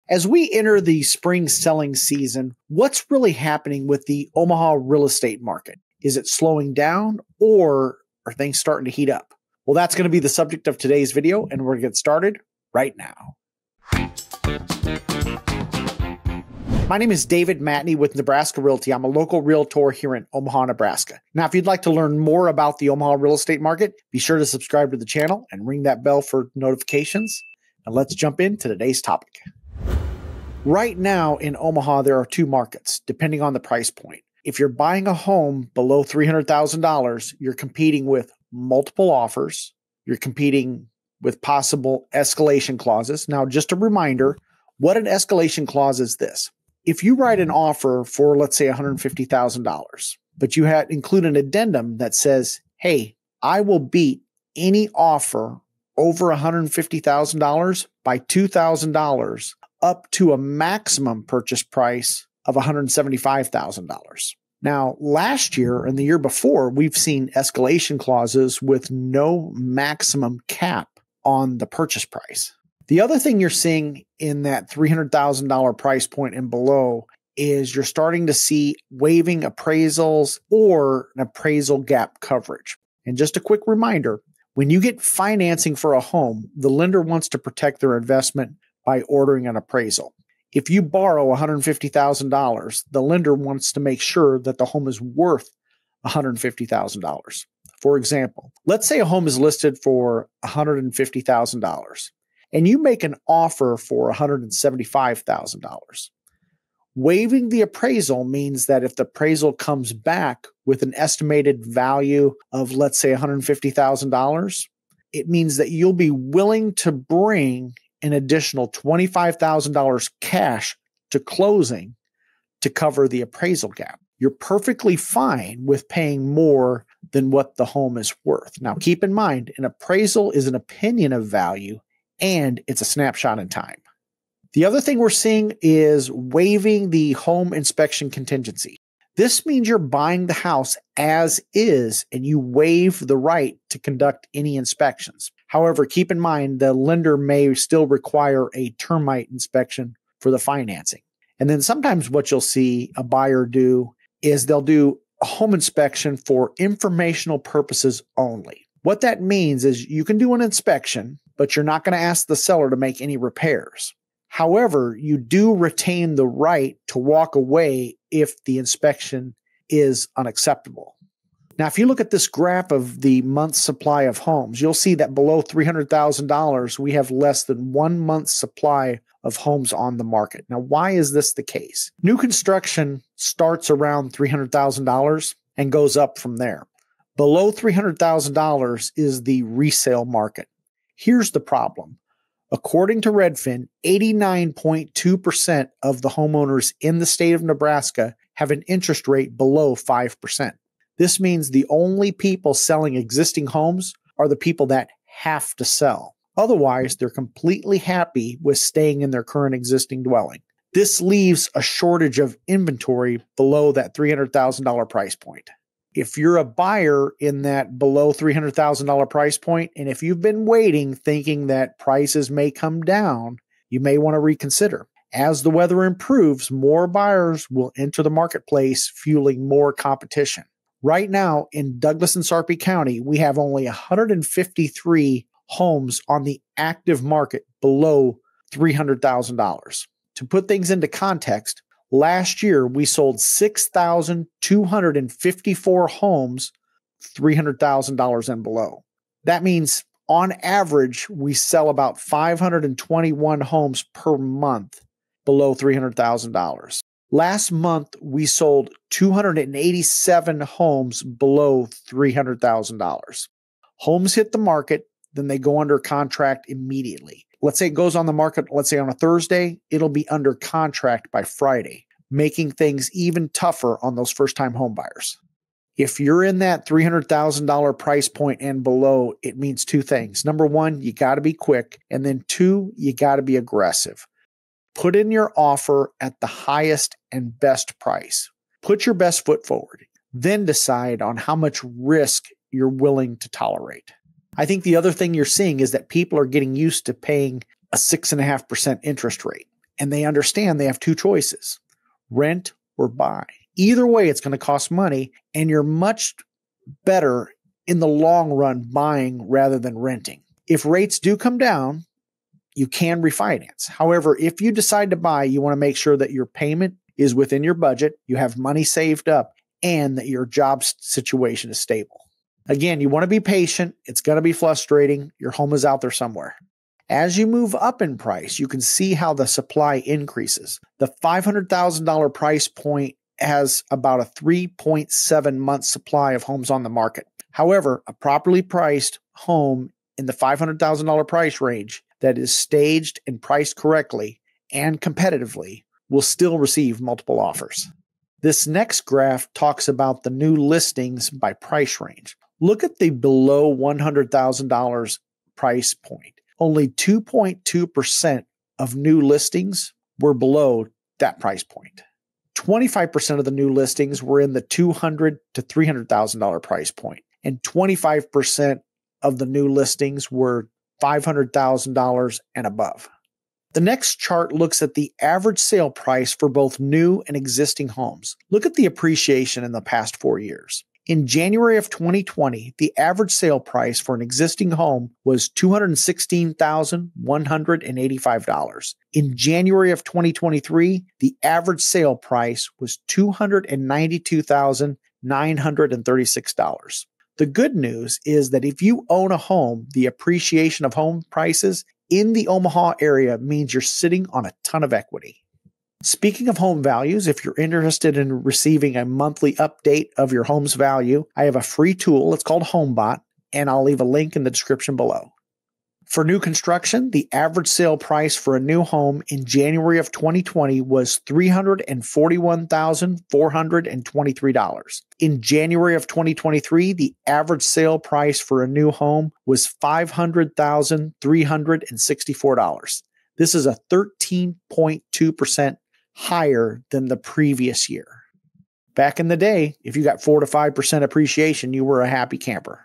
As we enter the spring selling season, what's really happening with the Omaha real estate market? Is it slowing down or are things starting to heat up? Well, that's going to be the subject of today's video, and we're going to get started right now. My name is David Matney with Nebraska Realty. I'm a local realtor here in Omaha, Nebraska. Now, if you'd like to learn more about the Omaha real estate market, be sure to subscribe to the channel and ring that bell for notifications. And let's jump into today's topic. Right now in Omaha, there are two markets, depending on the price point. If you're buying a home below $300,000, you're competing with multiple offers. You're competing with possible escalation clauses. Now, just a reminder, what an escalation clause is this. If you write an offer for, let's say, $150,000, but you include an addendum that says, hey, I will beat any offer over $150,000 by $2,000 up to a maximum purchase price of $175,000. Now, last year and the year before, we've seen escalation clauses with no maximum cap on the purchase price. The other thing you're seeing in that $300,000 price point and below is you're starting to see waiving appraisals or an appraisal gap coverage. And just a quick reminder, when you get financing for a home, the lender wants to protect their investment by ordering an appraisal. If you borrow $150,000, the lender wants to make sure that the home is worth $150,000. For example, let's say a home is listed for $150,000 and you make an offer for $175,000. Waiving the appraisal means that if the appraisal comes back with an estimated value of, let's say, $150,000, it means that you'll be willing to bring an additional $25,000 cash to closing to cover the appraisal gap. You're perfectly fine with paying more than what the home is worth. Now, keep in mind, an appraisal is an opinion of value and it's a snapshot in time. The other thing we're seeing is waiving the home inspection contingency. This means you're buying the house as is and you waive the right to conduct any inspections. However, keep in mind the lender may still require a termite inspection for the financing. And then sometimes what you'll see a buyer do is they'll do a home inspection for informational purposes only. What that means is you can do an inspection, but you're not going to ask the seller to make any repairs. However, you do retain the right to walk away if the inspection is unacceptable. Now, if you look at this graph of the month's supply of homes, you'll see that below $300,000, we have less than 1 month's supply of homes on the market. Now, why is this the case? New construction starts around $300,000 and goes up from there. Below $300,000 is the resale market. Here's the problem. According to Redfin, 89.2% of the homeowners in the state of Nebraska have an interest rate below 5%. This means the only people selling existing homes are the people that have to sell. Otherwise, they're completely happy with staying in their current existing dwelling. This leaves a shortage of inventory below that $300,000 price point. If you're a buyer in that below $300,000 price point, and if you've been waiting thinking that prices may come down, you may want to reconsider. As the weather improves, more buyers will enter the marketplace, fueling more competition. Right now in Douglas and Sarpy County, we have only 153 homes on the active market below $300,000. To put things into context, last year we sold 6,254 homes $300,000 and below. That means on average, we sell about 521 homes per month below $300,000. Last month, we sold 287 homes below $300,000. Homes hit the market, then they go under contract immediately. Let's say it goes on the market, let's say on a Thursday, it'll be under contract by Friday, making things even tougher on those first-time home buyers. If you're in that $300,000 price point and below, it means two things. Number one, you got to be quick. And then two, you got to be aggressive. Put in your offer at the highest and best price. Put your best foot forward. Then decide on how much risk you're willing to tolerate. I think the other thing you're seeing is that people are getting used to paying a 6.5% interest rate. and they understand they have two choices: rent or buy. Either way, it's going to cost money, and you're much better in the long run buying rather than renting. If rates do come down, you can refinance. However, if you decide to buy, you want to make sure that your payment is within your budget, you have money saved up, and that your job situation is stable. Again, you want to be patient. It's going to be frustrating. Your home is out there somewhere. As you move up in price, you can see how the supply increases. The $500,000 price point has about a 3.7 month supply of homes on the market. However, a properly priced home in the $500,000 price range that is staged and priced correctly and competitively will still receive multiple offers. This next graph talks about the new listings by price range. Look at the below $100,000 price point. Only 2.2% of new listings were below that price point. 25% of the new listings were in the $200,000 to $300,000 price point, and 25% of the new listings were $500,000 and above. The next chart looks at the average sale price for both new and existing homes. Look at the appreciation in the past 4 years. In January of 2020, the average sale price for an existing home was $216,185. In January of 2023, the average sale price was $292,936. The good news is that if you own a home, the appreciation of home prices in the Omaha area means you're sitting on a ton of equity. Speaking of home values, if you're interested in receiving a monthly update of your home's value, I have a free tool. It's called Homebot, and I'll leave a link in the description below. For new construction, the average sale price for a new home in January of 2020 was $341,423. In January of 2023, the average sale price for a new home was $500,364. This is a 13.2% higher than the previous year. Back in the day, if you got 4 to 5% appreciation, you were a happy camper.